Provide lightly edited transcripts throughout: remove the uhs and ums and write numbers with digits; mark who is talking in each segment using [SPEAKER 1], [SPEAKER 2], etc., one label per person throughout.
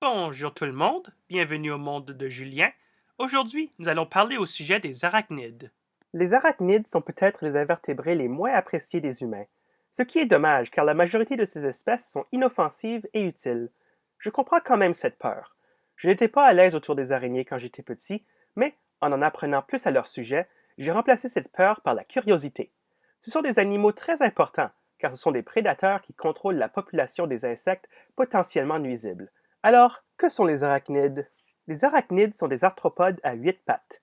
[SPEAKER 1] Bonjour tout le monde, bienvenue au monde de Julien. Aujourd'hui, nous allons parler au sujet des arachnides.
[SPEAKER 2] Les arachnides sont peut-être les invertébrés les moins appréciés des humains, ce qui est dommage car la majorité de ces espèces sont inoffensives et utiles. Je comprends quand même cette peur. Je n'étais pas à l'aise autour des araignées quand j'étais petit, mais en apprenant plus à leur sujet, j'ai remplacé cette peur par la curiosité. Ce sont des animaux très importants car ce sont des prédateurs qui contrôlent la population des insectes potentiellement nuisibles. Alors, que sont les arachnides? Les arachnides sont des arthropodes à 8 pattes.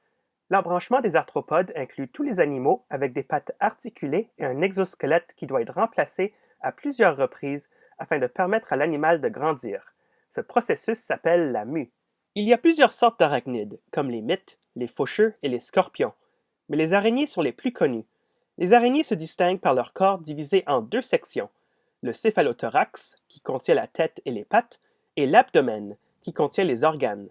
[SPEAKER 2] L'embranchement des arthropodes inclut tous les animaux avec des pattes articulées et un exosquelette qui doit être remplacé à plusieurs reprises afin de permettre à l'animal de grandir. Ce processus s'appelle la mue. Il y a plusieurs sortes d'arachnides, comme les mythes, les faucheux et les scorpions. Mais les araignées sont les plus connues. Les araignées se distinguent par leur corps divisé en deux sections, le céphalothorax, qui contient la tête et les pattes, et l'abdomen, qui contient les organes.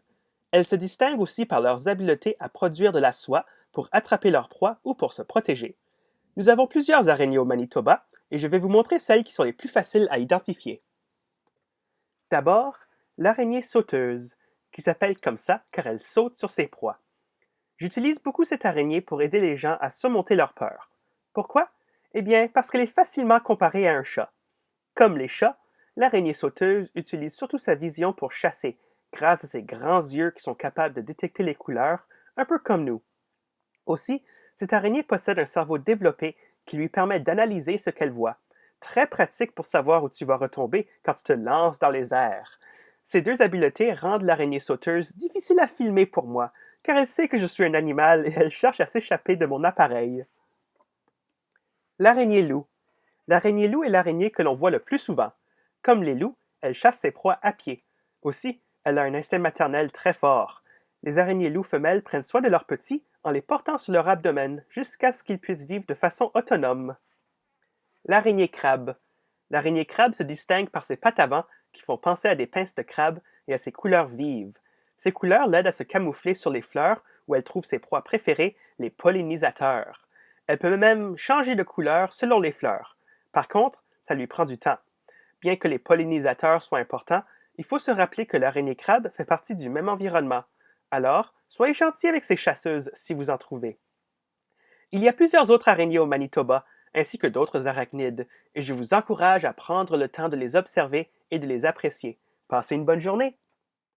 [SPEAKER 2] Elles se distinguent aussi par leurs habiletés à produire de la soie pour attraper leur proie ou pour se protéger. Nous avons plusieurs araignées au Manitoba et je vais vous montrer celles qui sont les plus faciles à identifier. D'abord, l'araignée sauteuse, qui s'appelle comme ça car elle saute sur ses proies. J'utilise beaucoup cette araignée pour aider les gens à surmonter leur peur. Pourquoi? Eh bien, parce qu'elle est facilement comparée à un chat. Comme les chats, l'araignée sauteuse utilise surtout sa vision pour chasser, grâce à ses grands yeux qui sont capables de détecter les couleurs, un peu comme nous. Aussi, cette araignée possède un cerveau développé qui lui permet d'analyser ce qu'elle voit. Très pratique pour savoir où tu vas retomber quand tu te lances dans les airs. Ces deux habiletés rendent l'araignée sauteuse difficile à filmer pour moi, car elle sait que je suis un animal et elle cherche à s'échapper de mon appareil. L'araignée loup. L'araignée loup est l'araignée que l'on voit le plus souvent. Comme les loups, elle chasse ses proies à pied. Aussi, elle a un instinct maternel très fort. Les araignées loups femelles prennent soin de leurs petits en les portant sur leur abdomen jusqu'à ce qu'ils puissent vivre de façon autonome. L'araignée crabe. L'araignée crabe se distingue par ses pattes avant qui font penser à des pinces de crabe et à ses couleurs vives. Ces couleurs l'aident à se camoufler sur les fleurs où elle trouve ses proies préférées, les pollinisateurs. Elle peut même changer de couleur selon les fleurs. Par contre, ça lui prend du temps. Bien que les pollinisateurs soient importants, il faut se rappeler que l'araignée crabe fait partie du même environnement. Alors, soyez gentil avec ces chasseuses si vous en trouvez. Il y a plusieurs autres araignées au Manitoba, ainsi que d'autres arachnides, et je vous encourage à prendre le temps de les observer et de les apprécier. Passez une bonne journée!